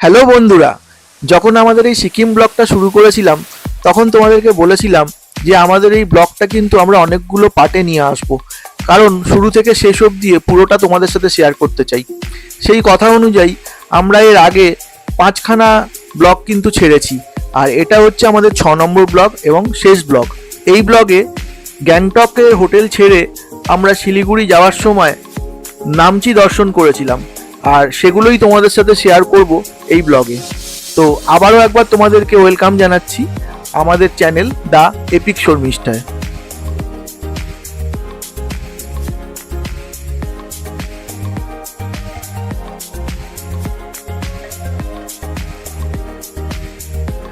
Hello বন্ধুরা, যখন আমাদের এই সিকিম ব্লগটা শুরু করেছিলাম তখন তোমাদেরকে বলেছিলাম যে আমাদের এই ব্লগটা কিন্তু আমরা অনেকগুলো পার্টে নিয়ে আসব, কারণ শুরু থেকে শেষ অবধি পুরোটা তোমাদের সাথে শেয়ার করতে চাই। সেই কথা অনুযায়ী আমরা এর আগে 5খানা ব্লগ কিন্তু ছেড়েছি, আর এটা হচ্ছে আমাদের 6 নম্বর ব্লগ এবং শেষ ব্লগ। এই ব্লগে গ্যাংটকের হোটেল ছেড়ে আমরা শিলিগুড়ি যাওয়ার সময় নামচি দর্শন করেছিলাম, আর সেগুলোই তোমাদের সাথে শেয়ার করব এই ব্লগে। তো আবারও একবার তোমাদেরকে ওয়েলকাম জানাচ্ছি আমাদের চ্যানেল দ্য এপিক শর্মিষ্ঠায়।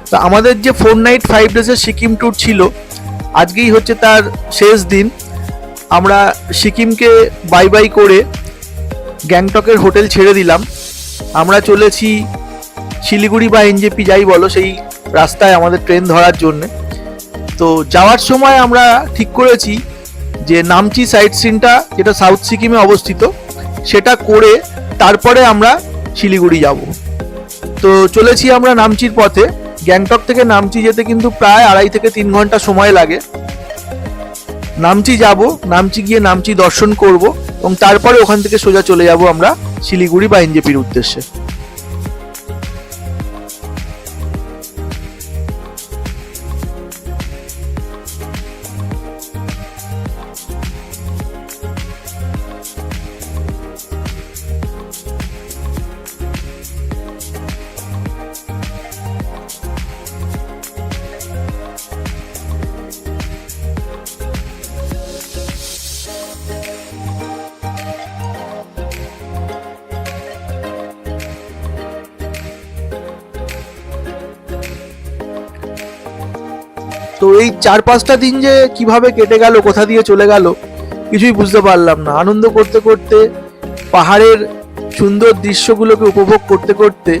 তো আমাদের যে 4 নাইট 5 ডেজের সিকিম ট্যুর ছিল, আজকেই হচ্ছে তার শেষ দিন। আমরা সিকিমকে বাই বাই করে গ্যাংটকের হোটেল ছেড়ে দিলাম। আমরা চলেছি শিলিগুড়ি বা এনজেপি যাই বলো, সেই রাস্তায় আমাদের ট্রেন ধরার জন্যে। তো যাওয়ার সময় আমরা ঠিক করেছি যে নামচি সাইট সিনটা, যেটা সাউথ সিকিমে অবস্থিত, সেটা করে তারপরে আমরা শিলিগুড়ি যাব। তো চলেছি আমরা নামচির পথে। গ্যাংটক থেকে নামচি যেতে কিন্তু প্রায় 2.5 থেকে 3 ঘন্টা সময় লাগে। নামচি যাব, নামচি গিয়ে নামচি দর্শন করব এবং তারপরে ওখান থেকে সোজা চলে যাব আমরা শিলিগুড়ি বা এনজেপির উদ্দেশ্যে। তো এই 4-5টা দিন যে কিভাবে কেটে গেল, কোথা দিয়ে চলে গেল কিছুই বুঝতে পারলাম না। আনন্দ করতে করতে, পাহাড়ের সুন্দর দৃশ্যগুলোকে উপভোগ করতে করতে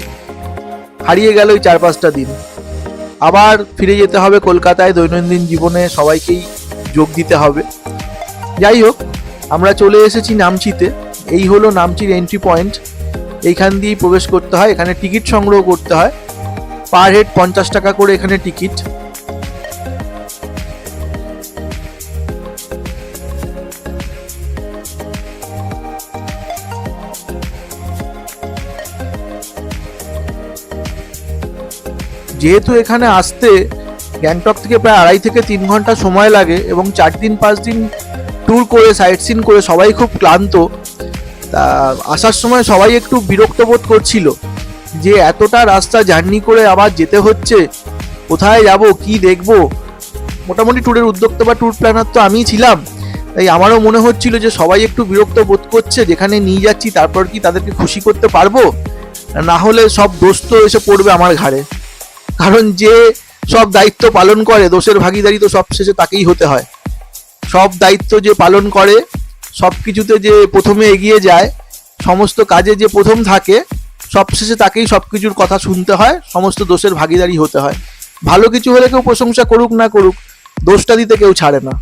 হারিয়ে গেল এই 4-5টা দিন। আবার ফিরে যেতে হবে কলকাতায়, দৈনন্দিন জীবনে সবাইকেই যোগ দিতে হবে। যাই হোক, আমরা চলে এসেছি নামচিতে। এই হলো নামচির এন্ট্রি পয়েন্ট। এইখান দিয়েই প্রবেশ করতে হয়। এখানে টিকিট সংগ্রহ করতে হয়, পার হেড 50 টাকা করে এখানে টিকিট। যেহেতু এখানে আসতে গ্যাংটক থেকে প্রায় 2.5 থেকে 3 ঘন্টা সময় লাগে এবং 4 দিন 5 দিন ট্যুর করে সাইট সিন করে সবাই খুব ক্লান্ত, তা আসার সময় সবাই একটু বিরক্ত বোধ করছিল যে এতটা রাস্তা জার্নি করে আবার যেতে হচ্ছে, কোথায় যাব, কি দেখব। মোটামুটি ট্যুরের উদ্যোক্তা বা ট্যুর প্ল্যানার তো আমিই ছিলাম, তাই আমারও মনে হচ্ছিল যে সবাই একটু বিরক্ত বোধ করছে। যেখানে নিয়ে যাচ্ছি তারপর কি তাদেরকে খুশি করতে পারবো? না হলে সব দোষ তো এসে পড়বে আমার ঘাড়ে। কারণ যে সব দায়িত্ব পালন করে, দোষের ভাগিদারি তো সবশেষে তাকেই হতে হয়। সব দায়িত্ব যে পালন করে, সব কিছুতে যে প্রথমে এগিয়ে যায়, সমস্ত কাজে যে প্রথম থাকে, সবশেষে তাকেই সব কিছুর কথা শুনতে হয়, সমস্ত দোষের ভাগিদারি হতে হয়। ভালো কিছু হলে কেউ প্রশংসা করুক না করুক, দোষটা দিতে কেউ ছাড়ে না।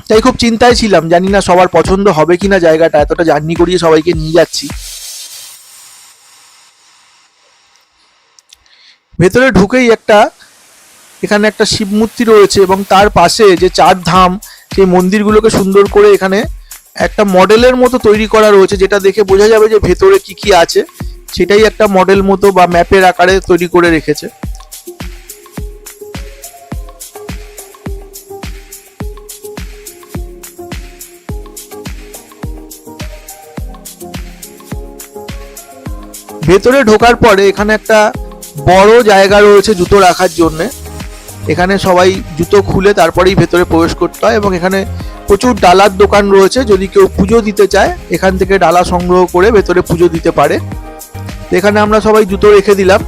তাই খুব চিন্তায় ছিলাম, জানি না সবার পছন্দ হবে কিনা জায়গাটা, এতটা জার্নি করিয়ে সবাইকে নিয়ে যাচ্ছি। ভেতরে ঢুকেই এখানে একটা শিব মূর্তি রয়েছে এবং তার পাশে যে 4 ধাম, সেই মন্দিরগুলোকে সুন্দর করে এখানে একটা মডেলের মতো তৈরি করা রয়েছে, যেটা দেখে বোঝা যাবে যে ভেতরে কি কি আছে। সেটাই একটা মডেল মতো বা ম্যাপের আকারে তৈরি করে রেখেছে। ভেতরে ঢোকার পরে এখানে একটা বড় জায়গা রয়েছে জুতো রাখার জন্যে। এখানে সবাই জুতো খুলে তারপরেই ভেতরে প্রবেশ করতে হয় এবং এখানে প্রচুর ডালার দোকান রয়েছে। যদি কেউ পুজো দিতে চায়, এখান থেকে ডালা সংগ্রহ করে ভেতরে পুজো দিতে পারে। এখানে আমরা সবাই জুতো রেখে দিলাম,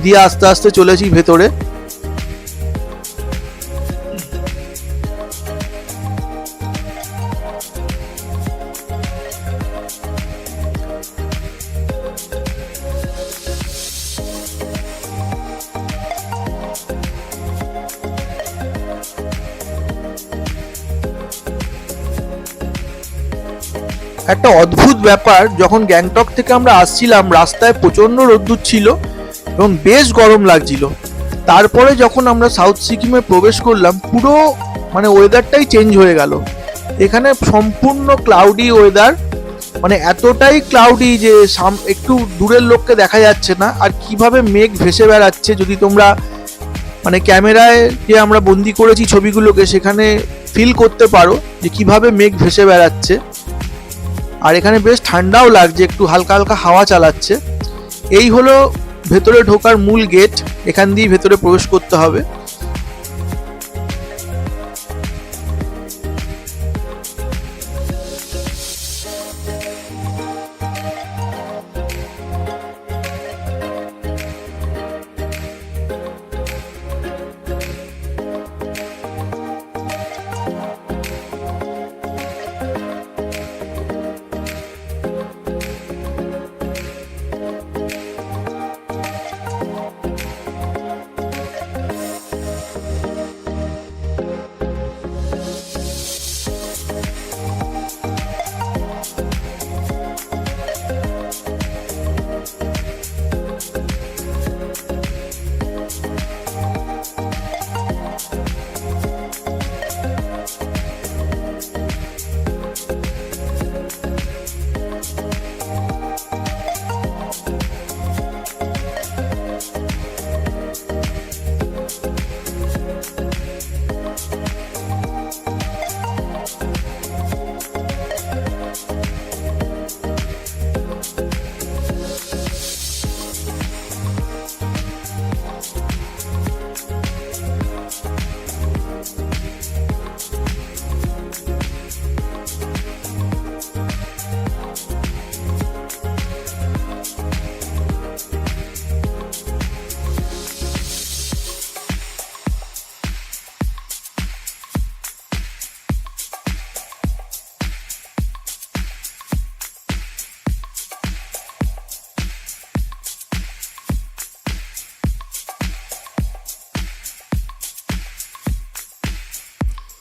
দিয়ে আস্তে আস্তে চলেছি ভেতরে। একটা অদ্ভুত ব্যাপার, যখন গ্যাংটক থেকে আমরা আসছিলাম রাস্তায় প্রচণ্ড রোদ্দুর ছিল এবং বেশ গরম লাগছিল। তারপরে যখন আমরা সাউথ সিকিমে প্রবেশ করলাম পুরো মানে ওয়েদারটাই চেঞ্জ হয়ে গেল। এখানে সম্পূর্ণ ক্লাউডি ওয়েদার, মানে এতটাই ক্লাউডি যে একটু দূরের লোককে দেখা যাচ্ছে না। আর কিভাবে মেঘ ভেসে বেড়াচ্ছে যদি তোমরা মানে ক্যামেরায় যে আমরা বন্দি করেছি ছবিগুলোকে সেখানে ফিল করতে পারো যে কিভাবে মেঘ ভেসে বেড়াচ্ছে। আর এখানে বেশ ঠান্ডাও লাগছে, একটু হালকা হালকা হাওয়া চালাচ্ছে। এই হলো ভেতরে ঢোকার মূল গেট, এখান দিয়ে ভেতরে প্রবেশ করতে হবে।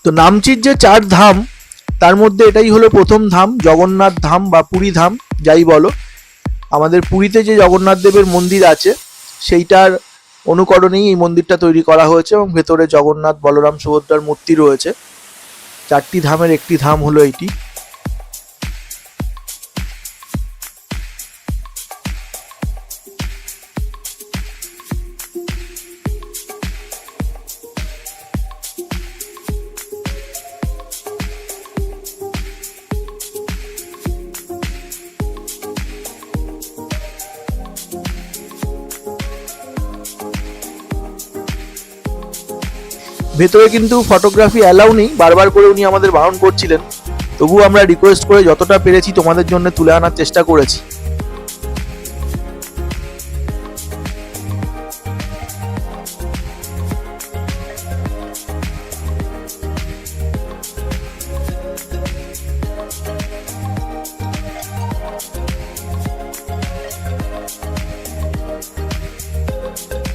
তো নামচির যে 4 ধাম তার মধ্যে এটাই হলো প্রথম ধাম, জগন্নাথ ধাম বা পুরী ধাম যাই বলো। আমাদের পুরীতে যে জগন্নাথ দেবের মন্দির আছে সেইটার অনুকরণেই এই মন্দিরটা তৈরি করা হয়েছে এবং ভেতরে জগন্নাথ, বলরাম, সুভদ্রার মূর্তি রয়েছে। 4টি ধামের একটি ধাম হলো এটি। ভেতরে কিন্তু ফটোগ্রাফি অ্যালাউ নেই, বারবার করে উনি আমাদের বারণ করছিলেন, তবুও আমরা রিকোয়েস্ট করে যতটা পেরেছি তোমাদের জন্য তুলে আনার চেষ্টা করেছি।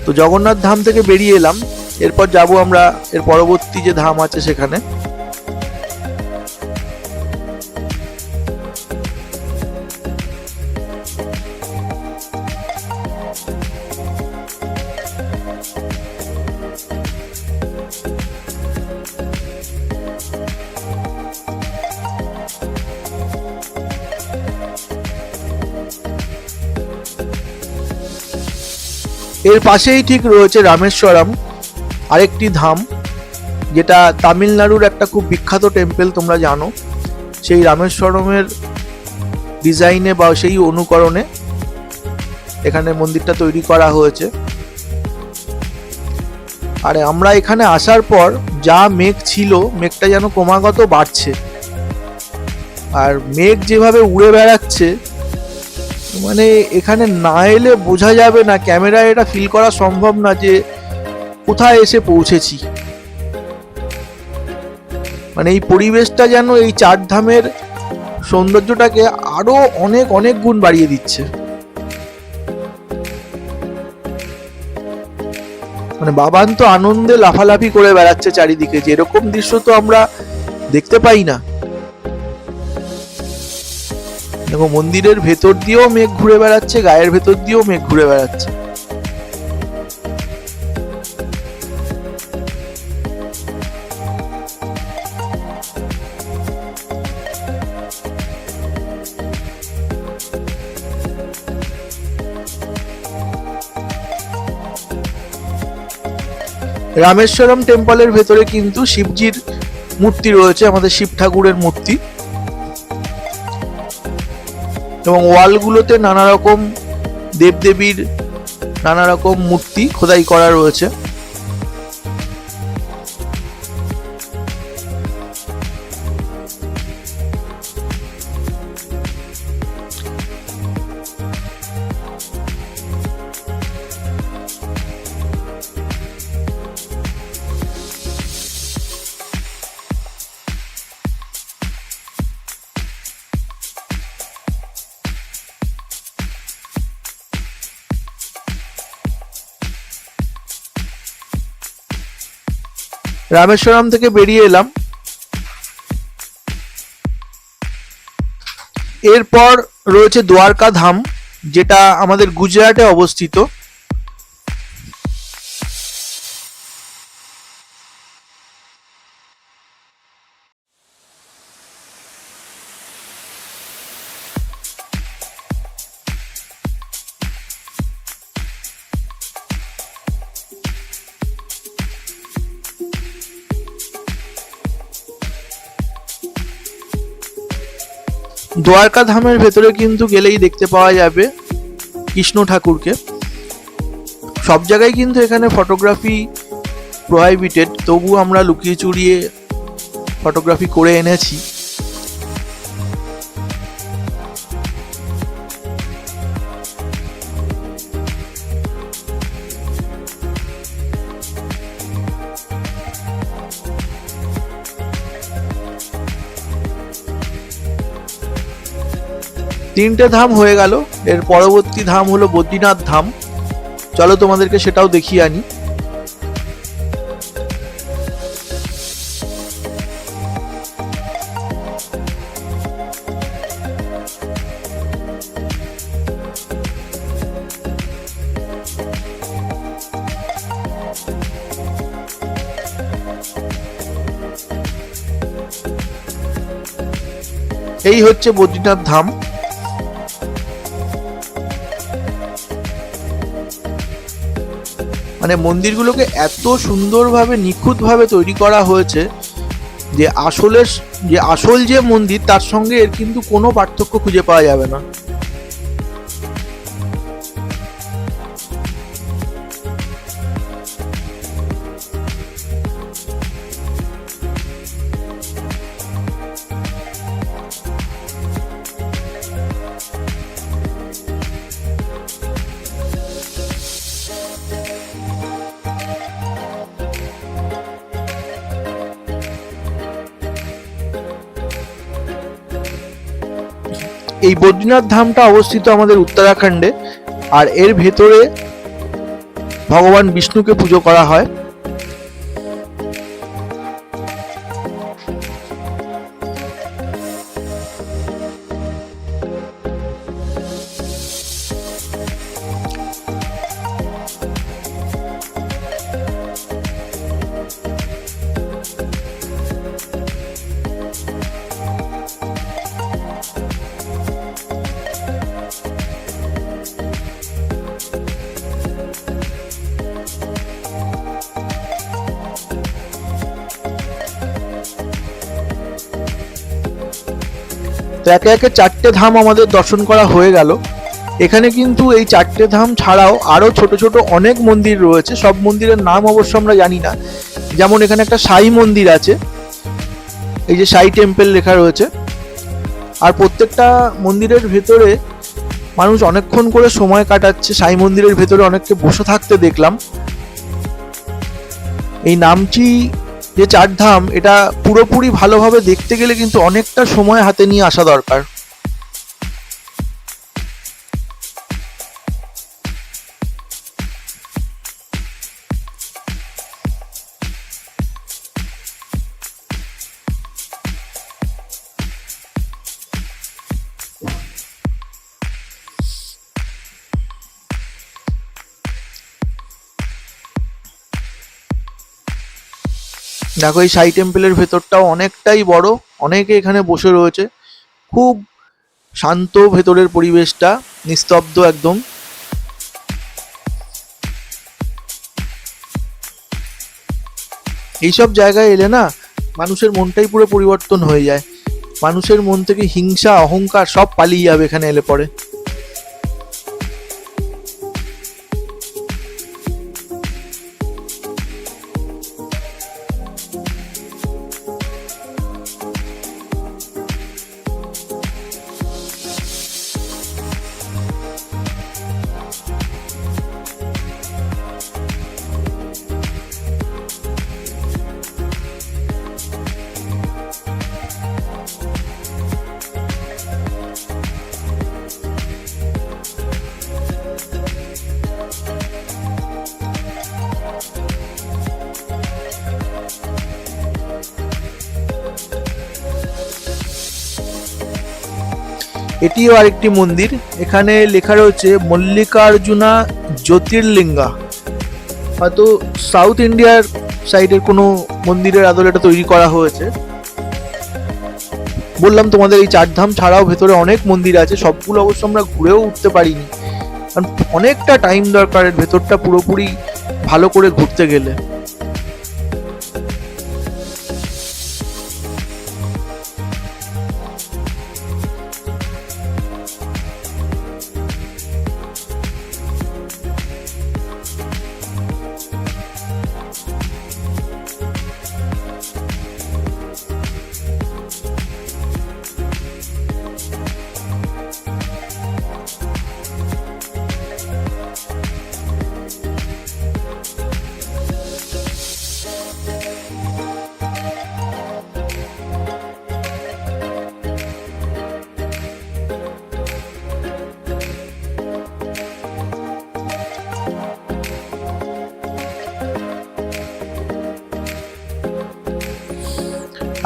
তো জগন্নাথ ধাম থেকে বেরিয়ে এলাম, এরপর যাব আমরা এর পরবর্তী যে ধাম আছে সেখানে। এর পাশেই ঠিক রয়েছে রামেশ্বরম, আরেকটি ধাম, যেটা তামিলনাড়ুর একটা খুব বিখ্যাত টেম্পল তোমরা জানো। সেই রামেশ্বরমের ডিজাইনে বা সেই অনুকরণে এখানে মন্দিরটা তৈরি করা হয়েছে। আর আমরা এখানে আসার পর যা মেঘ ছিল, মেঘটা যেন ক্রমাগত বাড়ছে, আর মেঘ যেভাবে উড়ে বেড়াচ্ছে মানে এখানে না এলে বোঝা যাবে না, ক্যামেরায় এটা ফিল করা সম্ভব না যে কোথায় এসে পৌঁছেছি। মানে এই পরিবেশটা যেন এই 4 ধামের সৌন্দর্যটাকে আরো অনেক অনেক গুণ বাড়িয়ে দিচ্ছে। মানে বাবান তো আনন্দে লাফালাফি করে বেড়াচ্ছে চারিদিকে, যেরকম দৃশ্য তো আমরা দেখতে পাই না। এবং মন্দিরের ভেতর দিয়েও মেঘ ঘুরে বেড়াচ্ছে, গায়ের ভেতর দিয়েও মেঘ ঘুরে বেড়াচ্ছে। রামেশ্বরম টেম্পলের ভেতরে কিন্তু শিবজির মূর্তি রয়েছে, আমাদের শিব ঠাকুরের মূর্তি, এবং ওয়ালগুলোতে নানা রকম দেবদেবীর নানা রকম মূর্তি খোদাই করা রয়েছে। রামেশ্বরম থেকে বেরিয়ে এলাম। এরপর রয়েছে দ্বারকা ধাম, যেটা আমাদের গুজরাটে অবস্থিত। দ্বারকা ধামের ভেতরে কিন্তু গেলেই দেখতে পাওয়া যাবে কৃষ্ণ ঠাকুরকে। সব জায়গায় কিন্তু এখানে ফটোগ্রাফি প্রোহাইবিটেড, তবু আমরা লুকিয়ে চুরিয়ে ফটোগ্রাফি করে এনেছি। তিনটে ধাম হয়ে গেল, এর পরবর্তী ধাম হলো বদ্রীনাথ ধাম। চলো তোমাদেরকে সেটাও দেখিয়ে আনি। এই হচ্ছে বদ্রীনাথ ধাম। মানে মন্দিরগুলোকে এত সুন্দরভাবে নিখুঁতভাবে তৈরি করা হয়েছে যে আসল যে মন্দির তার সঙ্গে এর কিন্তু কোনো পার্থক্য খুঁজে পাওয়া যাবে না। এই বদ্রীনাথ ধামটা অবস্থিত আমাদের উত্তরাখণ্ডে, আর এর ভেতরে ভগবান বিষ্ণুকে পুজো করা হয়। তো একে একে চারটে ধাম আমাদের দর্শন করা হয়ে গেল। এখানে কিন্তু এই চারটে ধাম ছাড়াও আরো ছোট ছোট অনেক মন্দির রয়েছে, সব মন্দিরের নাম অবশ্য আমরা জানি না। যেমন এখানে একটা সাই মন্দির আছে, এই যে সাই টেম্পল লেখা রয়েছে। আর প্রত্যেকটা মন্দিরের ভেতরে মানুষ অনেকক্ষণ করে সময় কাটাচ্ছে। সাই মন্দিরের ভেতরে অনেককে বসে থাকতে দেখলাম। এই নামচি যে চারধাম, এটা পুরোপুরি ভালোভাবে দেখতে গেলে কিন্তু অনেকটা সময় হাতে নিয়ে আসা দরকার। দেখো এই সাই টেম্পলের ভেতরটাও অনেকটাই বড়, অনেকে এখানে বসে রয়েছে। খুব শান্ত ভেতরের পরিবেশটা, নিস্তব্ধ একদম। এইসব জায়গায় এলে না মানুষের মনটাই পুরো পরিবর্তন হয়ে যায়। মানুষের মন থেকে হিংসা অহংকার সব পালিয়ে যাবে এখানে এলে পরে। এটিও আরেকটি মন্দির। এখানে লেখা রয়েছে মল্লিকার্জুনা জ্যোতির্লিঙ্গা। হয়তো সাউথ ইন্ডিয়ার সাইডের কোনো মন্দিরের আদলে এটা তৈরি করা হয়েছে। বললাম তোমাদের এই চারধাম ছাড়াও ভেতরে অনেক মন্দির আছে, সবগুলো অবশ্য আমরা ঘুরেও উঠতে পারিনি, কারণ অনেকটা টাইম দরকার ভেতরটা পুরোপুরি ভালো করে ঘুরতে গেলে।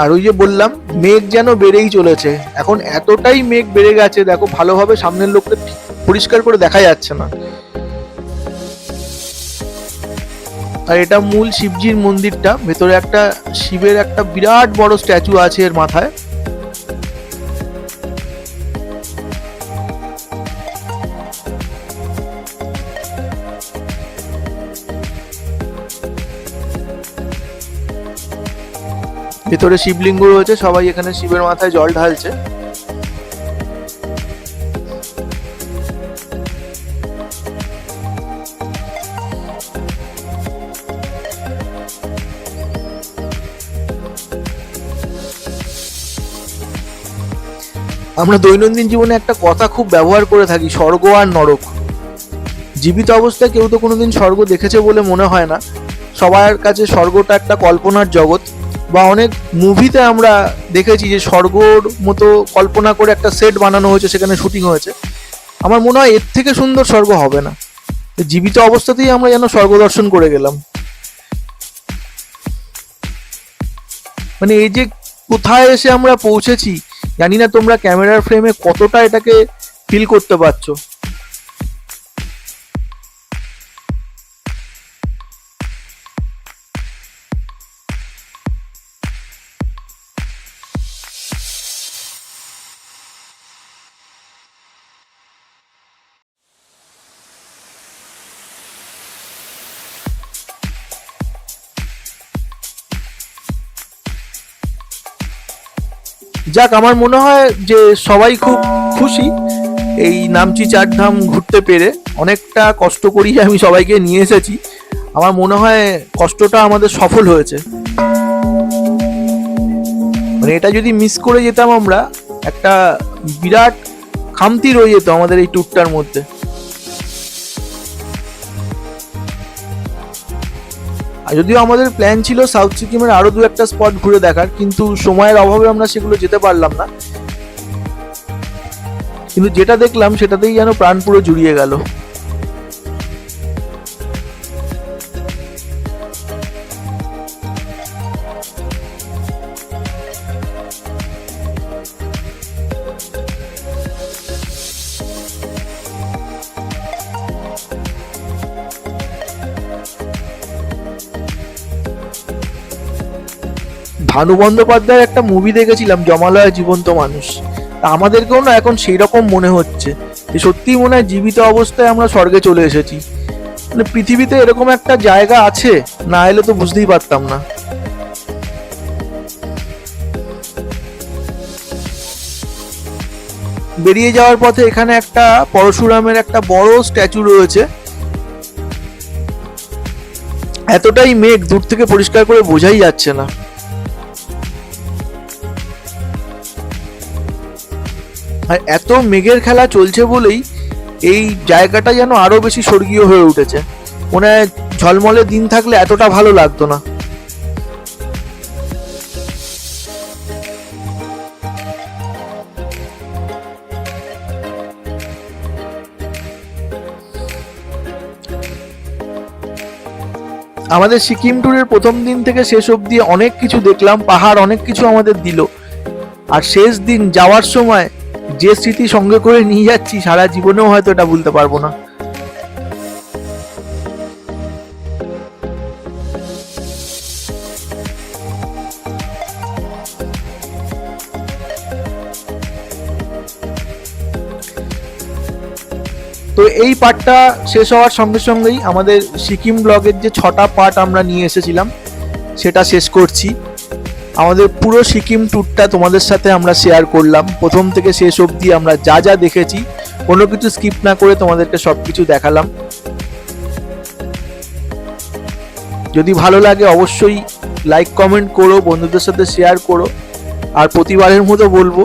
আর ওই যে বললাম মেঘ যেন বেড়েই চলেছে, এখন এতটাই মেঘ বেড়ে গেছে, দেখো ভালোভাবে সামনের লোককে পরিষ্কার করে দেখা যাচ্ছে না। আর এটা মূল শিবজির মন্দিরটা, ভেতরে একটা শিবের একটা বিরাট বড় স্ট্যাচু আছে এর মাথায়। ভেতরে শিবলিঙ্গ রয়েছে, সবাই এখানে শিবের মাথায় জল ঢালছে। আমরা দৈনন্দিন জীবনে একটা কথা খুব ব্যবহার করে থাকি, স্বর্গ আর নরক। জীবিত অবস্থায় কেউ তো কোনোদিন স্বর্গ দেখেছে বলে মনে হয় না। সবার কাছে স্বর্গটা একটা কল্পনার জগৎ, বা অনেক মুভিতে আমরা দেখেছি যে স্বর্গর মতো কল্পনা করে একটা সেট বানানো হয়েছে, সেখানে শুটিং হয়েছে। আমার মনে হয় এর থেকে সুন্দর স্বর্গ হবে না। জীবিত অবস্থাতেই আমরা যেন স্বর্গ দর্শন করে গেলাম। মানে এই যে কোথায় এসে আমরা পৌঁছেছি, জানি না তোমরা ক্যামেরার ফ্রেমে কতটা এটাকে ফিল করতে পারছো। যাক, আমার মনে হয় যে সবাই খুব খুশি এই নামচি চারধাম ঘুরতে পেরে। অনেকটা কষ্ট করিয়ে আমি সবাইকে নিয়ে এসেছি, আমার মনে হয় কষ্টটা আমাদের সফল হয়েছে। মানে এটা যদি মিস করে যেতাম আমরা, একটা বিরাট খামতি রয়ে যেত আমাদের এই ট্যুরটার মধ্যে। আর যদিও আমাদের প্ল্যান ছিল সাউথ সিকিমের আরো দু একটা স্পট ঘুরে দেখার, কিন্তু সময়ের অভাবে আমরা সেগুলো যেতে পারলাম না। কিন্তু যেটা দেখলাম সেটাতেই যেন প্রাণ পুরো জুড়িয়ে গেল। ভানু বন্দ্যোপাধ্যায়ের একটা মুভি দেখেছিলাম, জমালয় জীবন্ত মানুষ। তা আমাদেরকেও না এখন সেই রকম মনে হচ্ছে যে সত্যিই মনে হয় জীবিত অবস্থায় আমরা স্বর্গে চলে এসেছি। মানে পৃথিবীতে এরকম একটা জায়গা আছে, না এলে তো বুঝতেই পারতাম না। বেরিয়ে যাওয়ার পথে এখানে একটা পরশুরামের একটা বড় স্ট্যাচু রয়েছে। এতটাই মেঘ, দূর থেকে পরিষ্কার করে বোঝাই যাচ্ছে না। আর এত মেঘের খেলা চলছে বলেই এই জায়গাটা যেন আরো বেশি স্বর্গীয় হয়ে উঠেছে। মনে হয় ঝলমলে দিন থাকলে এতটা ভালো লাগতো না। আমাদের সিকিম ট্যুরের প্রথম দিন থেকে শেষ অবধি অনেক কিছু দেখলাম, পাহাড় অনেক কিছু আমাদের দিল। আর শেষ দিন যাওয়ার সময় যে স্মৃতি সঙ্গে করে নিয়ে যাচ্ছি, সারা জীবনেও হয়তো এটা ভুলতে পারবো না। তো এই পার্টটা শেষ হওয়ার সঙ্গে সঙ্গেই আমাদের সিকিম ব্লগের যে 6টা পার্ট আমরা নিয়ে এসেছিলাম সেটা শেষ করছি। আমাদের পুরো সিকিম ট্যুরটা তোমাদের সাথে আমরা শেয়ার করলাম, প্রথম থেকে শেষ অবধি আমরা যা যা দেখেছি কোনো কিছু স্কিপ না করে তোমাদেরকে সবকিছু দেখালাম। যদি ভালো লাগে অবশ্যই লাইক কমেন্ট করো, বন্ধুদের সাথে শেয়ার করো। আর প্রতিবারের মতো বলবো,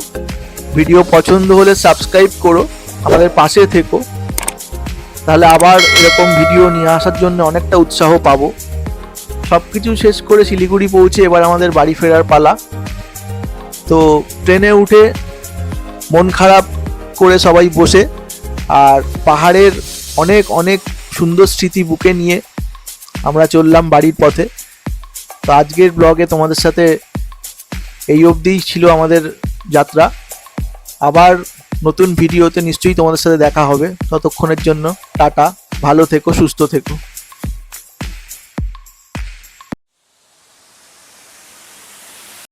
ভিডিও পছন্দ হলে সাবস্ক্রাইব করো, আমাদের পাশে থেকো, তাহলে আবার এরকম ভিডিও নিয়ে আসার জন্য অনেকটা উৎসাহ পাবো। সবকিছু শেষ করে শিলিগুড়ি পৌঁছে এবার আমাদের বাড়ি ফেরার পালা। তো ট্রেনে উঠে মন খারাপ করে সবাই বসে, আর পাহাড়ের অনেক অনেক সুন্দর স্মৃতি বুকে নিয়ে আমরা চললাম বাড়ির পথে। তো আজকের ব্লগে তোমাদের সাথে এই অবধিই ছিল আমাদের যাত্রা। আবার নতুন ভিডিওতে নিশ্চয়ই তোমাদের সাথে দেখা হবে। ততক্ষণের জন্য টাটা, ভালো থেকো, সুস্থ থেকো।